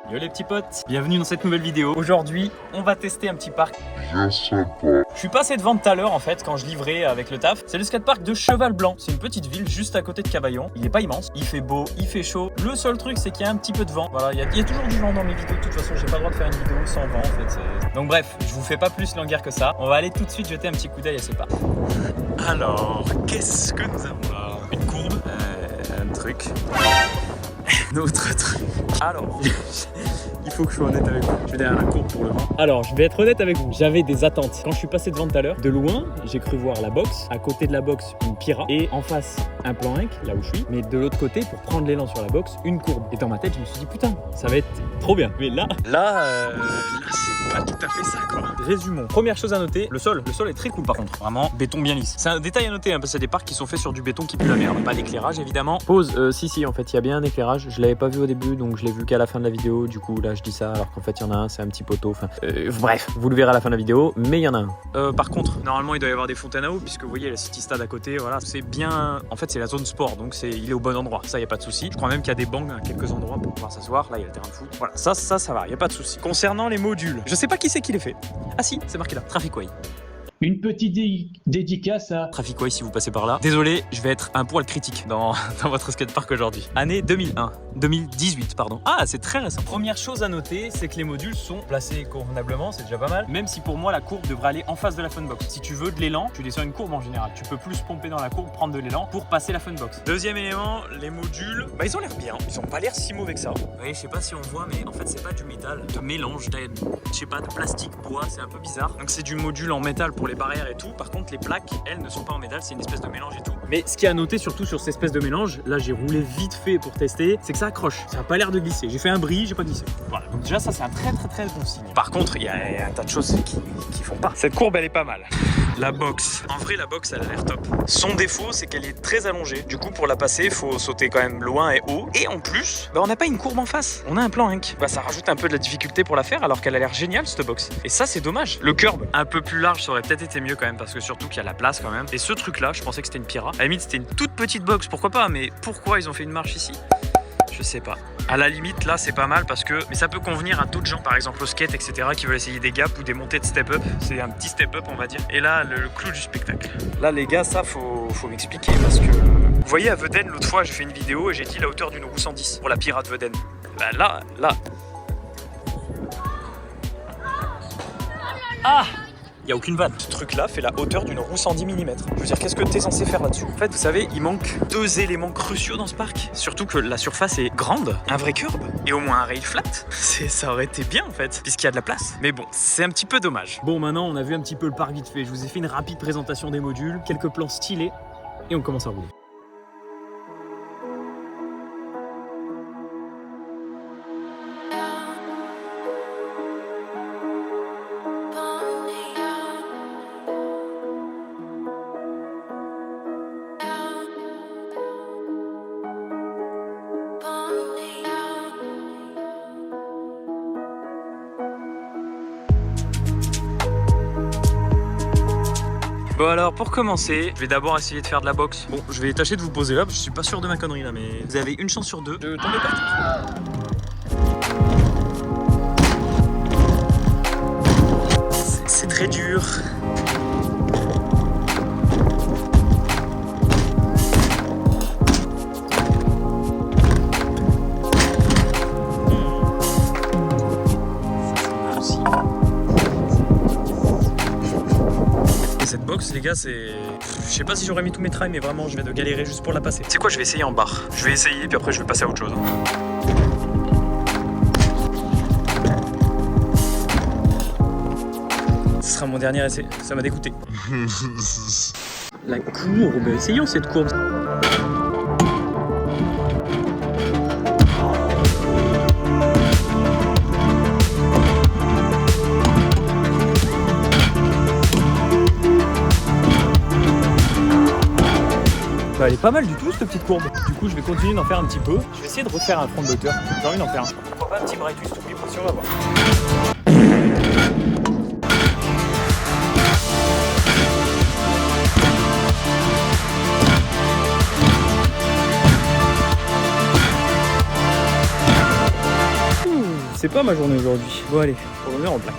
Yo les petits potes, bienvenue dans cette nouvelle vidéo. Aujourd'hui, on va tester un petit parc. Bien sympa. Je suis passé devant tout à l'heure en fait quand je livrais avec le taf. C'est le skatepark de Cheval Blanc. C'est une petite ville juste à côté de Cavaillon. Il est pas immense, il fait beau, il fait chaud. Le seul truc c'est qu'il y a un petit peu de vent. Voilà, il y a toujours du vent dans mes vidéos. De toute façon, j'ai pas le droit de faire une vidéo sans vent en fait. Donc bref, je vous fais pas plus langueur que ça. On va aller tout de suite jeter un petit coup d'œil à ce parc. Alors, qu'est-ce que nous avons là? Une courbe, un truc. Un autre truc. Alors, il faut que je sois honnête avec vous. Je vais derrière la courbe pour le vent. Alors, je vais être honnête avec vous. J'avais des attentes. Quand je suis passé devant tout à l'heure, de loin, j'ai cru voir la boxe. À côté de la boxe, une Pira. Et en face, un plan 1, là où je suis. Mais de l'autre côté, pour prendre l'élan sur la boxe, une courbe. Et dans ma tête, je me suis dit, putain, ça va être trop bien. Mais là, c'est pas tout à fait ça, quoi. Résumons. Première chose à noter, le sol. Le sol est très cool, par contre. Vraiment, béton bien lisse. C'est un détail à noter, hein, parce que c'est des parcs qui sont faits sur du béton qui pue la merde. Pas d'éclairage, évidemment. Pause. Si, en fait, il y a bien un éclairage. Je l'avais pas vu au début, donc je l'ai vu qu'à la fin de la vidéo. Du coup, là, je dis ça, alors qu'en fait, il y en a un, c'est un petit poteau. Enfin, bref, vous le verrez à la fin de la vidéo, mais il y en a un. Par contre, normalement, il doit y avoir des fontaines à eau, puisque vous voyez la City Stade à côté. Voilà, c'est bien. En fait, c'est la zone sport, donc il est au bon endroit. Ça, il y a pas de souci. Je crois même qu'il y a des bancs à quelques endroits pour pouvoir s'asseoir. Là, il y a le terrain de foot. Voilà, ça va. Il y a pas de souci. Concernant les modules, je sais pas qui c'est qui les fait. Ah si, c'est marqué là. Trafficway. Une petite dédicace à Trafficway si vous passez par là. Désolé, je vais être un poil critique dans votre skatepark aujourd'hui. Année 2018, pardon. Ah, c'est très récent. Première chose à noter, c'est que les modules sont placés convenablement, c'est déjà pas mal. Même si pour moi, la courbe devrait aller en face de la funbox. Si tu veux de l'élan, tu descends une courbe en général. Tu peux plus pomper dans la courbe, prendre de l'élan pour passer la funbox. Deuxième élément, les modules, ils ont l'air bien. Ils ont pas l'air si mauvais que ça. Oui, je sais pas si on voit, mais en fait, c'est pas du métal, de mélange, je sais pas, de plastique, bois, c'est un peu bizarre. Donc c'est du module en métal pour les barrières et tout. Par contre, les plaques, elles ne sont pas en métal, c'est une espèce de mélange et tout. Mais ce qui est à noter surtout sur cette espèce de mélange, là j'ai roulé vite fait pour tester, c'est que ça accroche. Ça a pas l'air de glisser. J'ai fait un bris, j'ai pas glissé. Voilà. Donc déjà ça c'est un très bon signe. Par contre, il y a un tas de choses qui font pas. Cette courbe elle est pas mal. La box. En vrai, la box elle a l'air top. Son défaut, c'est qu'elle est très allongée. Du coup, pour la passer, il faut sauter quand même loin et haut. Et en plus, on n'a pas une courbe en face. On a un plan Inc. Ça rajoute un peu de la difficulté pour la faire, alors qu'elle a l'air géniale cette box. Et ça, c'est dommage. Le curb un peu plus large, ça aurait peut-être été mieux quand même, parce que surtout qu'il y a la place quand même. Et ce truc-là, je pensais que c'était une Pira. À la limite, c'était une toute petite box, pourquoi pas. Mais pourquoi ils ont fait une marche ici? Je sais pas. À la limite, là, c'est pas mal parce que... Mais ça peut convenir à d'autres gens, par exemple au skate, etc., qui veulent essayer des gaps ou des montées de step-up. C'est un petit step-up, on va dire. Et là, le clou du spectacle. Là, les gars, ça, faut m'expliquer parce que... Vous voyez, à Vedène, l'autre fois, j'ai fait une vidéo et j'ai dit la hauteur d'une roue 110 pour la Pirate Vedène. Là... Ah! Il n'y a aucune vanne. Ce truc-là fait la hauteur d'une roue 110 mm. Je veux dire, qu'est-ce que tu es censé faire là-dessus? En fait, vous savez, il manque deux éléments cruciaux dans ce parc. Surtout que la surface est grande, un vrai curb, et au moins un rail flat. Ça aurait été bien en fait, puisqu'il y a de la place. Mais bon, c'est un petit peu dommage. Bon, maintenant, on a vu un petit peu le parc vite fait. Je vous ai fait une rapide présentation des modules, quelques plans stylés, et on commence à rouler. Bon alors pour commencer, je vais d'abord essayer de faire de la boxe. Bon, je vais tâcher de vous poser là, parce que je suis pas sûr de ma connerie là, mais vous avez une chance sur deux de tomber par terre. C'est très dur. Cette box les gars, c'est... Je sais pas si j'aurais mis tous mes trails, mais vraiment je vais de galérer juste pour la passer. C'est quoi, je vais essayer en barre. Je vais essayer puis après je vais passer à autre chose. Ce sera mon dernier essai, ça m'a dégoûté. La courbe, essayons cette courbe. Elle est pas mal du tout cette petite courbe. Du coup je vais continuer d'en faire un petit peu. Je vais essayer de refaire un front de hauteur. J'ai envie d'en faire un. Pourquoi pas un petit Brightus tout si on va voir. c'est pas ma journée aujourd'hui. Bon allez, on remet en plaque.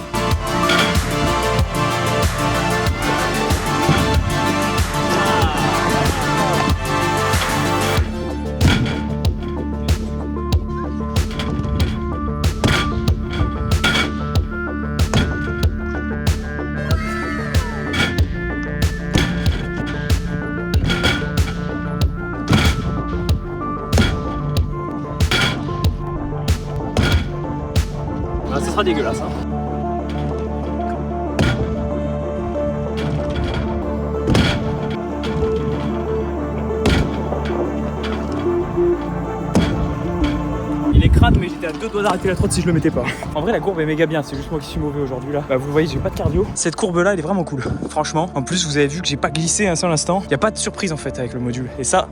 Ah, ce sera dégueulasse, hein. Il est crade, mais j'étais à 2 doigts d'arrêter la trotte si je le mettais pas. En vrai, la courbe est méga bien, c'est juste moi qui suis mauvais aujourd'hui là. Bah, vous voyez, j'ai pas de cardio. Cette courbe là, elle est vraiment cool, franchement. En plus, vous avez vu que j'ai pas glissé un seul instant. Il y a pas de surprise en fait avec le module. Et ça,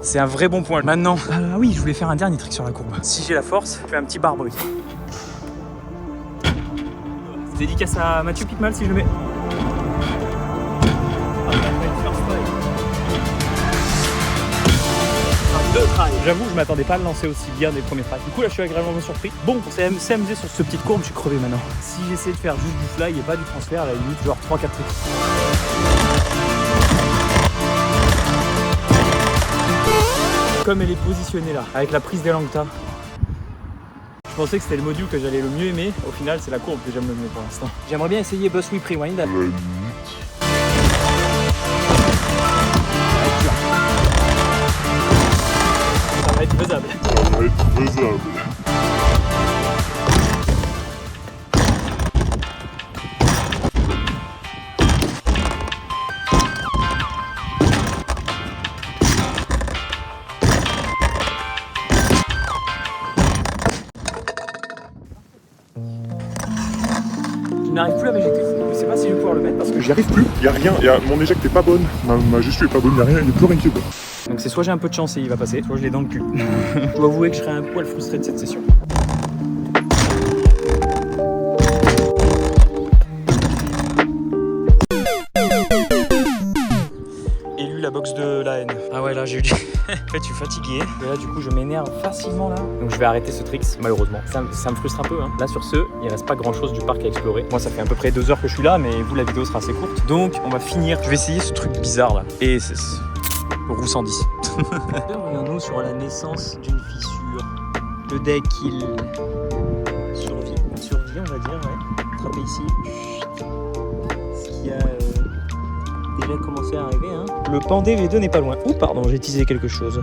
c'est un vrai bon point. Maintenant, ah oui, je voulais faire un dernier trick sur la courbe. Si j'ai la force, je fais un petit bar bruit. Dédicace à Mathieu Pitmal si je le mets. J'avoue, je m'attendais pas à le lancer aussi bien des premiers tries. Du coup, là, je suis agréablement surpris. Bon, on s'est amusé sur cette petite courbe, je suis crevé maintenant. Si j'essaie de faire juste du fly et pas du transfert, à la limite, genre 3-4 tricks. Comme elle est positionnée là, avec la prise des Langta. Je pensais que c'était le module que j'allais le mieux aimer. Au final, c'est la courbe que j'aime le mieux pour l'instant. J'aimerais bien essayer Bus Whip Rewind. Ça va être faisable. Je n'arrive plus à m'éjecter. Je sais pas si je vais pouvoir le mettre parce que J'y arrive plus, y a rien, mon éjecte est pas bonne, ma gestu est pas bonne, y a rien, il n'y a plus rien qui est bon. donc c'est soit j'ai un peu de chance et il va passer, soit je l'ai dans le cul. Je dois avouer que je serais un poil frustré de cette session. Élu la box de la haine. Ah ouais, là j'ai eu du... En fait, je suis fatigué. Et là, du coup, je m'énerve facilement là. Donc je vais arrêter ce tricks, malheureusement. Ça me frustre un peu. Hein. Là, sur ce, il reste pas grand chose du parc à explorer. Moi, ça fait à peu près 2 heures que je suis là, mais vous, la vidéo sera assez courte. Donc, on va finir. Je vais essayer ce truc bizarre là. Et c'est... roue 110. Regardons sur la naissance d'une fissure. Le deck, il survit, on va dire, ouais. Attrapez ici. Ce qui a déjà commencé à arriver, hein. Le Pandé V2 n'est pas loin. Oh, pardon, j'ai teasé quelque chose.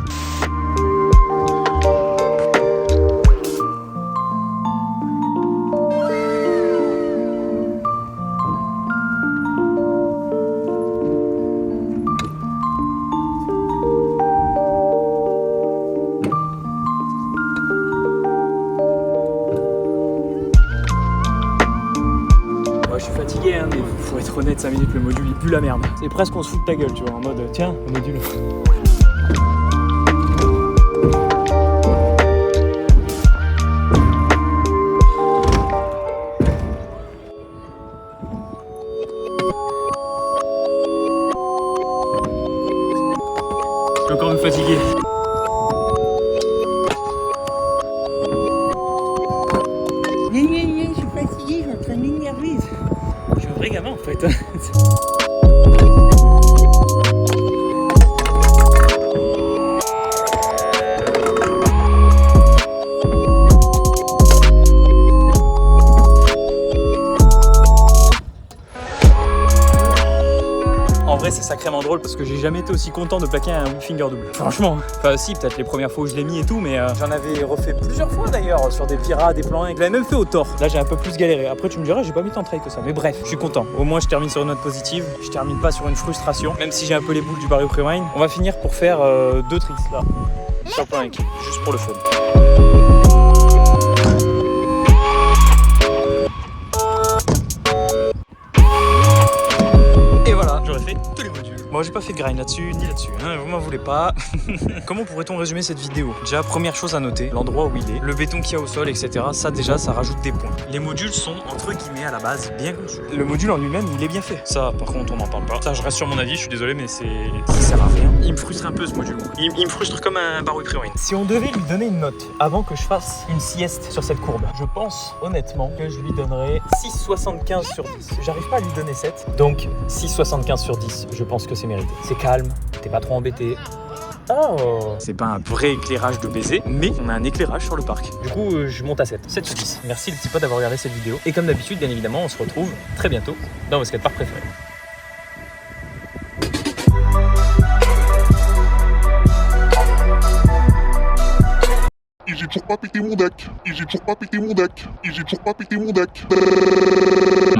Je suis fatigué, hein, mais faut être honnête, 5 minutes, le module il pue la merde. C'est presque on se fout de ta gueule, tu vois, en mode tiens, le module. Je suis encore me fatiguer. Je suis fatiguée, je suis en train de m'énerver. Je suis un vrai gamin en fait. En vrai, c'est sacrément drôle parce que j'ai jamais été aussi content de plaquer un whip finger double. Franchement. Enfin, si, peut-être les premières fois où je l'ai mis et tout, mais j'en avais refait plusieurs fois d'ailleurs sur des pirates, des plans. Je l'avais même fait au tort. Là, j'ai un peu plus galéré. Après, tu me diras, j'ai pas mis tant de trail que ça. Mais bref, je suis content. Au moins, je termine sur une note positive. Je termine pas sur une frustration. Même si j'ai un peu les boules du barrio Rewind. On va finir pour faire 2 tricks là. Sur le plan équipe, juste pour le fun. Et voilà, j'aurais fait tous les modules. Bon, j'ai pas fait de grind là-dessus, ni là-dessus, hein, vous m'en voulez pas. Comment pourrait-on résumer cette vidéo? Déjà, première chose à noter, l'endroit où il est, le béton qu'il y a au sol, etc. Ça déjà, ça rajoute des points. Les modules sont, entre guillemets, à la base, bien conçus. Le module en lui-même, il est bien fait. Ça, par contre, on n'en parle pas. Ça, je reste sur mon avis, je suis désolé, mais ça sert à rien. Il me frustre un peu ce module. Il me frustre comme un Baroud Préorine. Si on devait lui donner une note avant que je fasse une sieste sur cette courbe, je pense honnêtement que je lui donnerais 6,75 sur 10. J'arrive pas à lui donner 7, donc 6,75 sur 10, je pense que c'est mérité. C'est calme, t'es pas trop embêté. Oh, c'est pas un vrai éclairage de baiser, mais on a un éclairage sur le parc. Du coup, je monte à 7. 7 sur 10. Merci le petit pote d'avoir regardé cette vidéo. Et comme d'habitude, bien évidemment, on se retrouve très bientôt dans vos skateparks préférés. Et j'ai toujours pas pété mon deck. Et j'ai toujours pas pété mon deck. Et j'ai toujours pas pété mon deck.